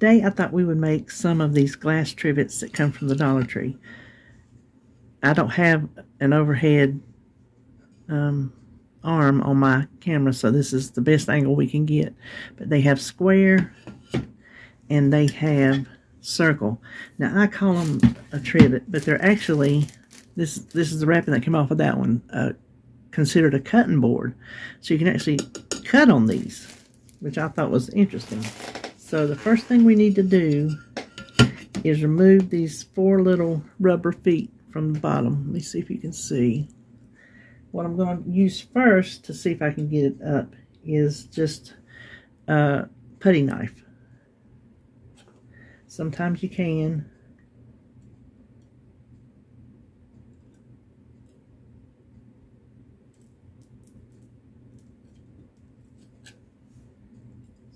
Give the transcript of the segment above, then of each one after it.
today I thought we would make some of these glass trivets that come from the Dollar Tree. I don't have an overhead arm on my camera, so this is the best angle we can get. But they have square and they have circle. Now I call them a trivet, but they're actually, this is the wrapping that came off of that one, considered a cutting board. So you can actually cut on these, which I thought was interesting. So the first thing we need to do is remove these 4 little rubber feet from the bottom. Let me see if you can see. What I'm going to use first to see if I can get it up is just a putty knife. Sometimes you can.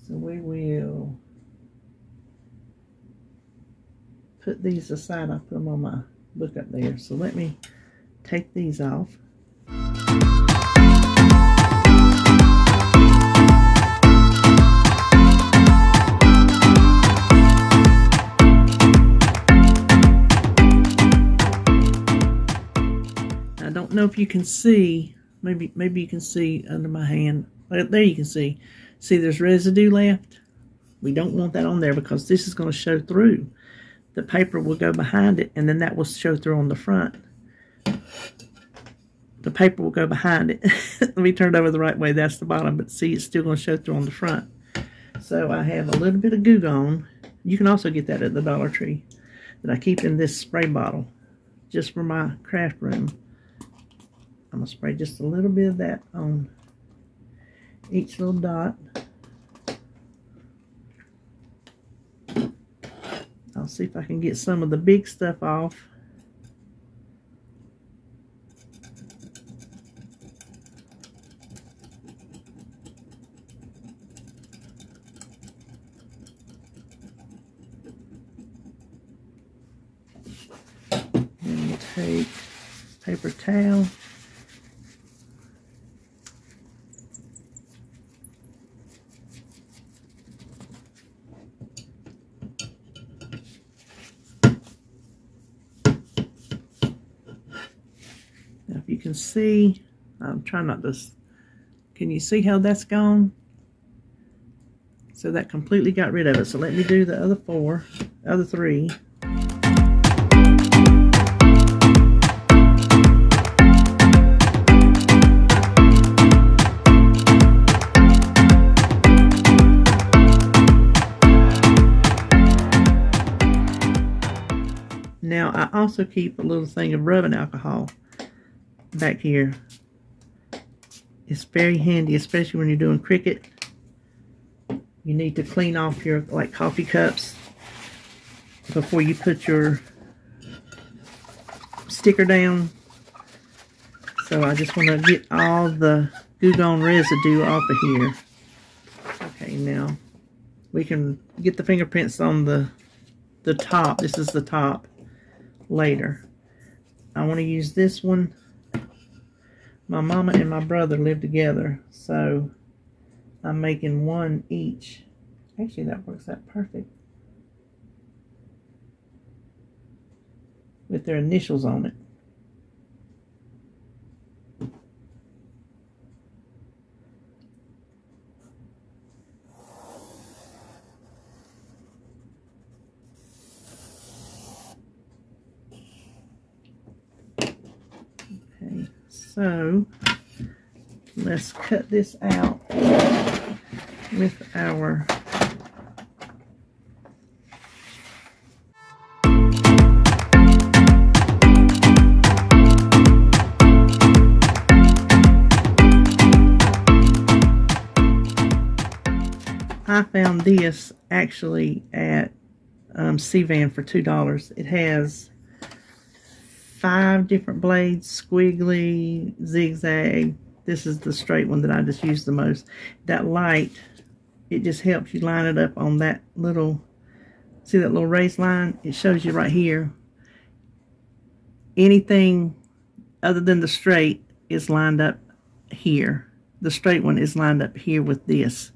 So we will put these aside. I put them on my book up there. So let me take these off. I don't know if you can see, maybe you can see under my hand. There you can see. See, there's residue left. We don't want that on there because this is going to show through. The paper will go behind it, and then that will show through on the front. The paper will go behind it. Let me turn it over the right way. That's the bottom, but see, it's still going to show through on the front. So I have a little bit of Goo Gone. You can also get that at the Dollar Tree that I keep in this spray bottle just for my craft room. I'm going to spray just a little bit of that on each little dot. I'll see if I can get some of the big stuff off. And we'll take paper towel. You can see, I'm trying not to, can you see how that's gone? So that completely got rid of it. So let me do the other 3. Now I also keep a little thing of rubbing alcohol back here. It's very handy, especially when you're doing Cricut. You need to clean off your coffee cups before you put your sticker down. So I just want to get all the Goo Gone residue off of here. Okay, now we can get the fingerprints on the top. This is the top later. I want to use this one. My mama and my brother live together, so I'm making one each. Actually, that works out perfect. With their initials on it. Okay, so let's cut this out with our I found this actually at C-Van for $2. It has 5 different blades, squiggly, zigzag. This is the straight one that I just use the most. That light, it just helps you line it up on that little, see that little raised line? It shows you right here. Anything other than the straight is lined up here. The straight one is lined up here with this.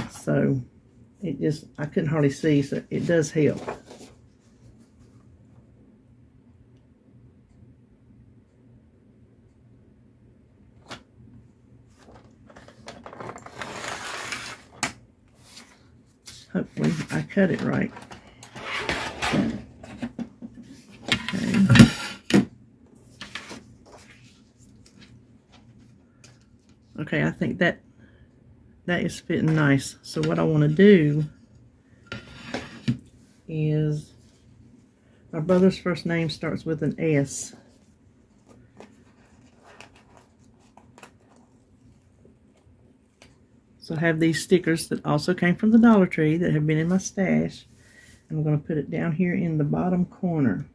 So it just, I couldn't hardly see, so it does help. Hopefully I cut it right. Okay, I think that is fitting nice. So what I want to do is, my brother's first name starts with an S. So I have these stickers that also came from the Dollar Tree that have been in my stash. I'm going to put it down here in the bottom corner.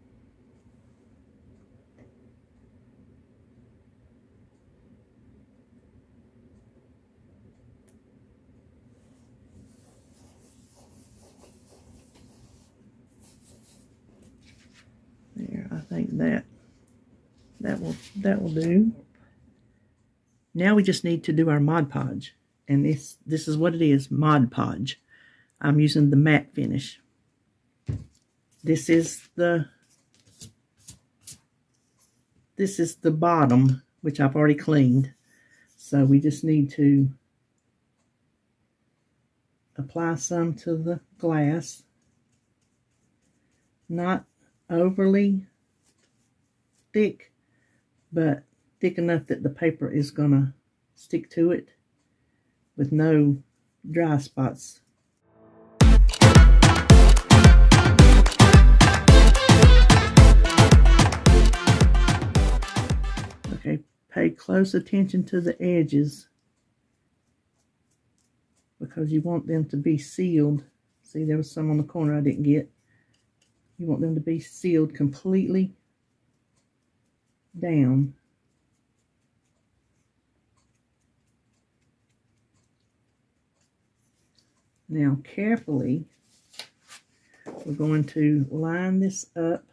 There, I think that will do. Now we just need to do our Mod Podge. And this is what it is, Mod Podge. I'm using the matte finish. This is the bottom, which I've already cleaned. So we just need to apply some to the glass. Not overly thick, but thick enough that the paper is gonna stick to it with no dry spots. Okay, pay close attention to the edges because you want them to be sealed. See, there was some on the corner I didn't get. You want them to be sealed completely down. Now carefully, we're going to line this up.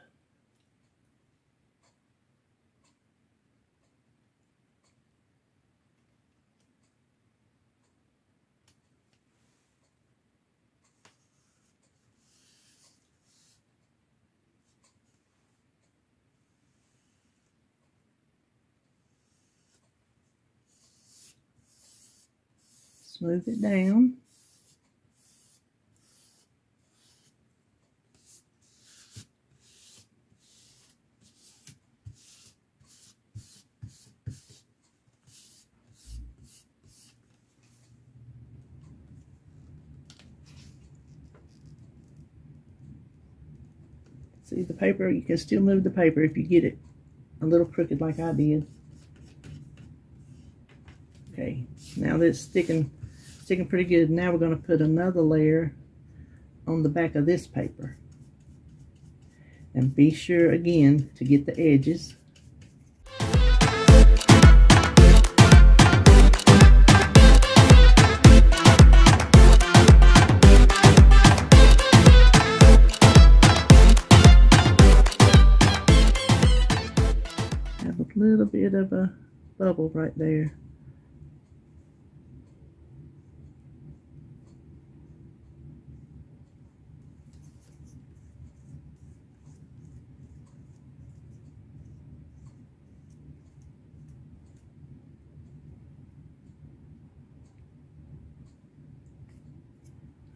Smooth it down. See the paper, you can still move the paper if you get it a little crooked like I did. Okay, now that's sticking pretty good. Now we're going to put another layer on the back of this paper. And be sure again to get the edges. Little bit of a bubble right there.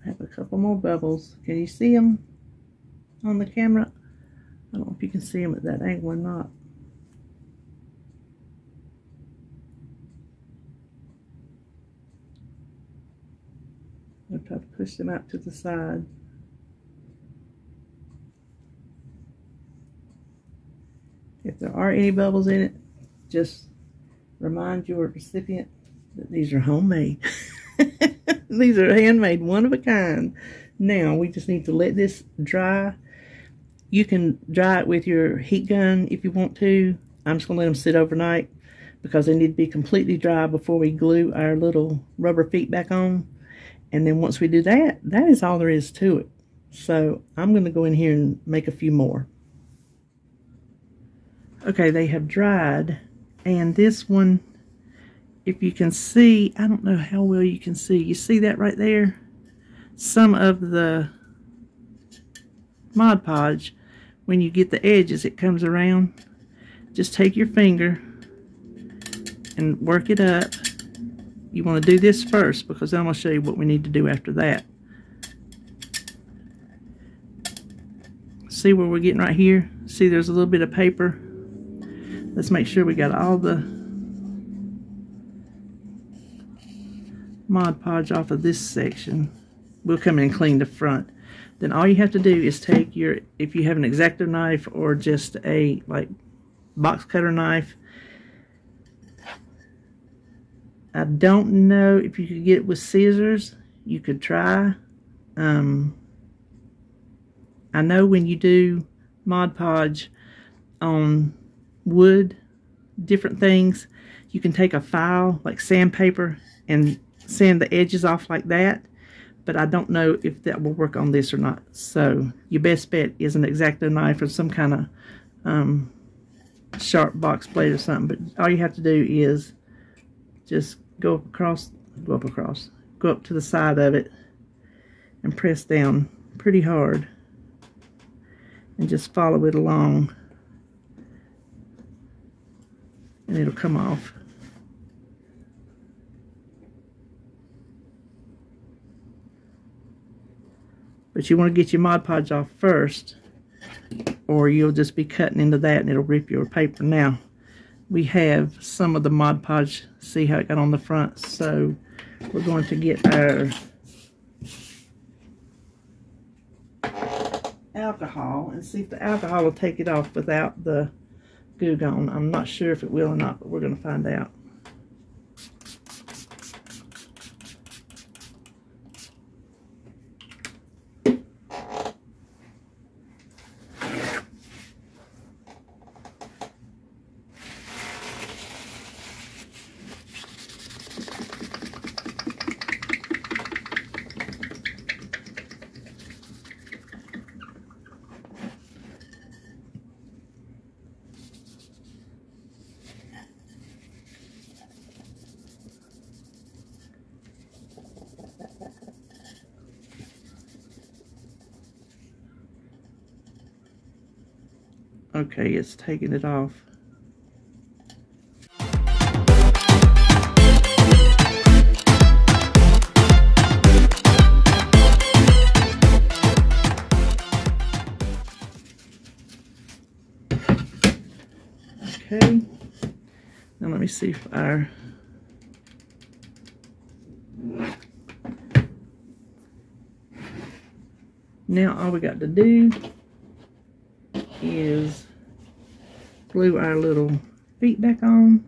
I have a couple more bubbles. Can you see them on the camera? I don't know if you can see them at that angle or not. I'll try to push them out to the side. If there are any bubbles in it, just remind your recipient that these are homemade. These are handmade, one of a kind. Now we just need to let this dry. You can dry it with your heat gun if you want to. I'm just going to let them sit overnight because they need to be completely dry before we glue our little rubber feet back on. And then once we do that, that is all there is to it. So I'm going to go in here and make a few more. Okay, they have dried. And this one, if you can see, I don't know how well you can see. You see that right there? some of the Mod Podge, when you get the edges, it comes around. Just take your finger and work it up. You want to do this first because I'm going to show you what we need to do after that. See where we're getting right here? See there's a little bit of paper. Let's make sure we got all the Mod Podge off of this section. We'll come in and clean the front. Then all you have to do is take your, if you have an X-Acto knife or just a like box cutter knife. I don't know if you could get it with scissors. You could try. I know when you do Mod Podge on wood, different things, you can take a file like sandpaper and sand the edges off like that, but I don't know if that will work on this or not. So your best bet is an X-Acto knife or some kind of sharp box blade or something. But all you have to do is just go up to the side of it and press down pretty hard and just follow it along, and it'll come off. But you want to get your Mod Podge off first, or you'll just be cutting into that and it'll rip your paper. Now, we have some of the Mod Podge, see how it got on the front, so we're going to get our alcohol and see if the alcohol will take it off without the glue gone. I'm not sure if it will or not, but we're going to find out. Okay, it's taking it off. Okay, now let me see if our now all we got to do is glue our little feet back on.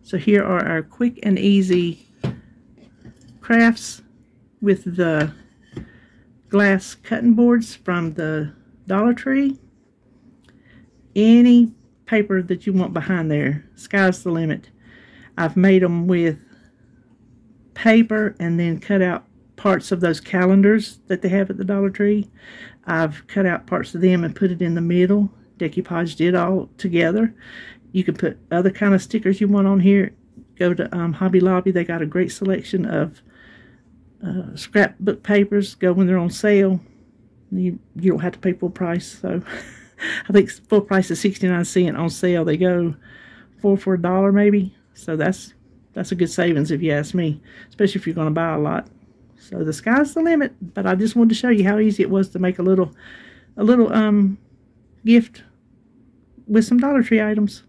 So here are our quick and easy crafts with the glass cutting boards from the Dollar Tree. Any paper that you want behind there, sky's the limit. I've made them with paper and then cut out parts of those calendars that they have at the Dollar Tree. I've cut out parts of them and put it in the middle. Decoupaged it all together. You can put other kind of stickers you want on here. Go to Hobby Lobby. They got a great selection of scrapbook papers. Go when they're on sale. You don't have to pay full price. So I think full price is 69¢. On sale they go 4 for $1 maybe. So that's a good savings if you ask me, especially if you're going to buy a lot. So the sky's the limit. But I just wanted to show you how easy it was to make a little gift with some Dollar Tree items.